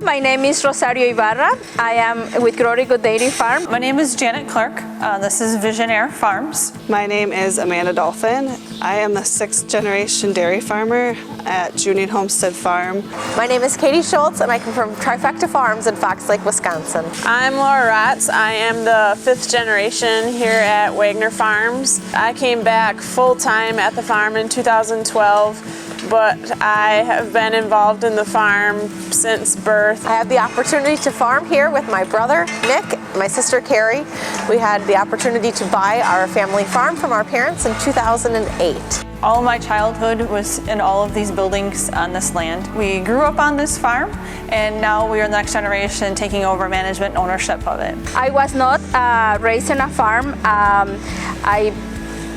my name is Rosario Ibarra. I am with Glory Good Dairy Farm. My name is Janet Clark. This is Visionaire Farms. My name is Amanda Dolphin. I am the 6th generation dairy farmer at Junean Homestead Farm. My name is Katie Schultz and I come from Trifecta Farms in Fox Lake, Wisconsin. I'm Laura Ratz. I am the 5th generation here at Wagner Farms. I came back full-time at the farm in 2012. But I have been involved in the farm since birth. I have the opportunity to farm here with my brother, Nick, my sister, Carrie. We had the opportunity to buy our family farm from our parents in 2008. All of my childhood was in all of these buildings on this land. We grew up on this farm, and now we are the next generation taking over management and ownership of it. I was not raised in a farm.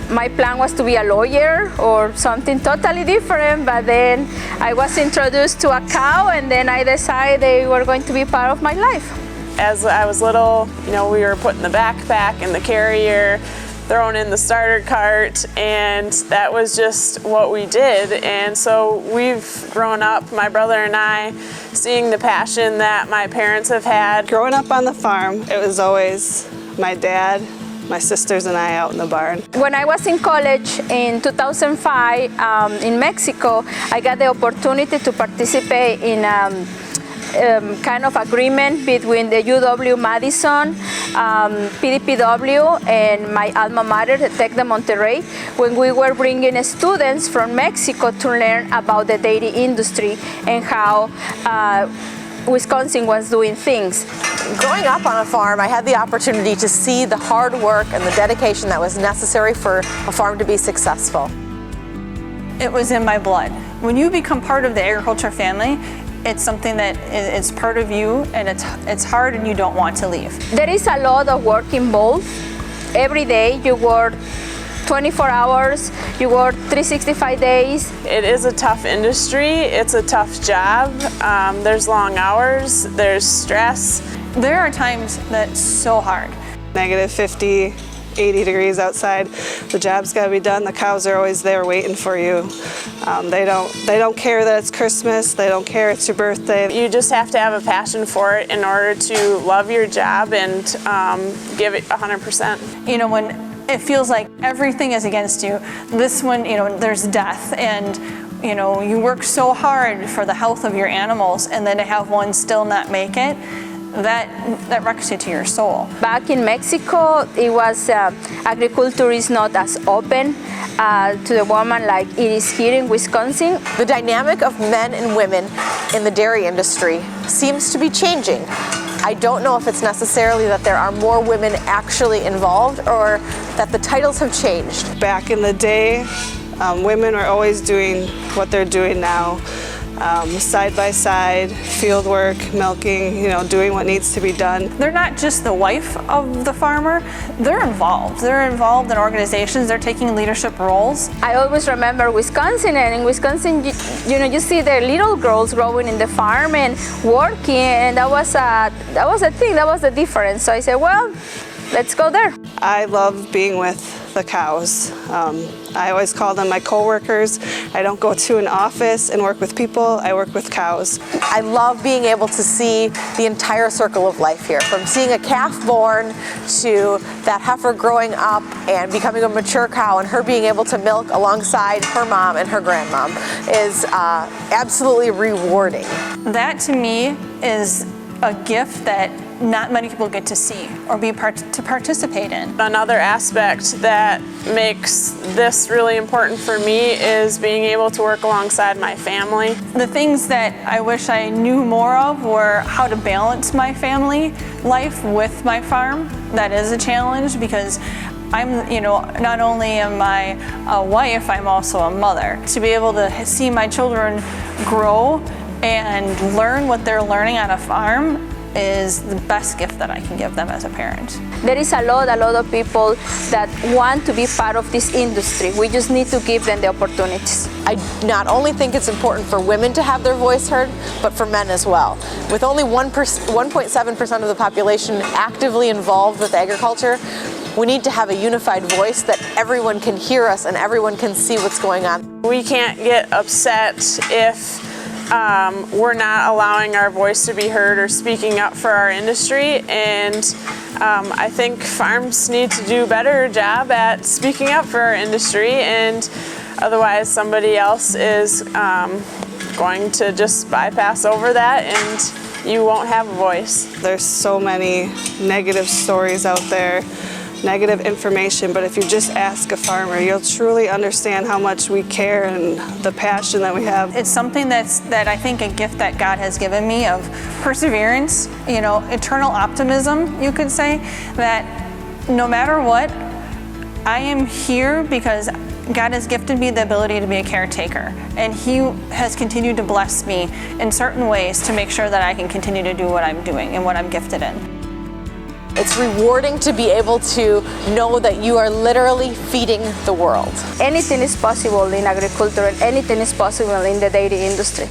My plan was to be a lawyer or something totally different, but then I was introduced to a cow and then I decided they were going to be part of my life. As I was little, we were putting the backpack in the carrier, throwing in the starter cart, and that was just what we did. And so we've grown up, my brother and I, seeing the passion that my parents have had. Growing up on the farm, it was always my dad, my sisters and I out in the barn. When I was in college in 2005 in Mexico, I got the opportunity to participate in kind of agreement between the UW-Madison, PDPW, and my alma mater, the Tec de Monterrey, when we were bringing students from Mexico to learn about the dairy industry and how Wisconsin was doing things. Growing up on a farm, I had the opportunity to see the hard work and the dedication that was necessary for a farm to be successful. It was in my blood. When you become part of the agriculture family, it's something that is part of you, and it's hard and you don't want to leave. There is a lot of work involved. Every day you work 24 hours, you work 365 days. It is a tough industry, it's a tough job. There's long hours, there's stress. There are times that's so hard. Negative 50, 80 degrees outside. The job's got to be done. The cows are always there waiting for you. They don't care that it's Christmas. They don't care it's your birthday. You just have to have a passion for it in order to love your job and give it 100%. When it feels like everything is against you, this one, there's death, and you work so hard for the health of your animals, and then to have one still not make it, that wrecks you to your soul. Back in Mexico, it was agriculture is not as open to the woman like it is here in Wisconsin. The dynamic of men and women in the dairy industry seems to be changing. I don't know if it's necessarily that there are more women actually involved or that the titles have changed. Back in the day, women were always doing what they're doing now. Side by side, field work, milking, doing what needs to be done. They're not just the wife of the farmer, they're involved. They're involved in organizations, they're taking leadership roles. I always remember Wisconsin, and in Wisconsin, you see the little girls growing in the farm and working, and that was a thing, that was the difference. So I said, well, let's go there. I love being with the cows. I always call them my co-workers. I don't go to an office and work with people, I work with cows. I love being able to see the entire circle of life here, from seeing a calf born to that heifer growing up and becoming a mature cow and her being able to milk alongside her mom and her grandmom is absolutely rewarding. That to me is a gift that not many people get to see or to participate in. Another aspect that makes this really important for me is being able to work alongside my family. The things that I wish I knew more of were how to balance my family life with my farm. That is a challenge because I'm, not only am I a wife, I'm also a mother. To be able to see my children grow and learn what they're learning on a farm is the best gift that I can give them as a parent. There is a lot of people that want to be part of this industry. We just need to give them the opportunities. I not only think it's important for women to have their voice heard, but for men as well. With only 1.7% of the population actively involved with agriculture, we need to have a unified voice that everyone can hear us and everyone can see what's going on. We can't get upset if we're not allowing our voice to be heard or speaking up for our industry, and I think farms need to do a better job at speaking up for our industry, and otherwise somebody else is going to just bypass over that and you won't have a voice. There's so many negative stories out there, negative information, but if you just ask a farmer, you'll truly understand how much we care and the passion that we have. It's something that I think a gift that God has given me of perseverance, you know, eternal optimism, you could say, that no matter what, I am here because God has gifted me the ability to be a caretaker, and He has continued to bless me in certain ways to make sure that I can continue to do what I'm doing and what I'm gifted in. It's rewarding to be able to know that you are literally feeding the world. Anything is possible in agriculture and anything is possible in the dairy industry.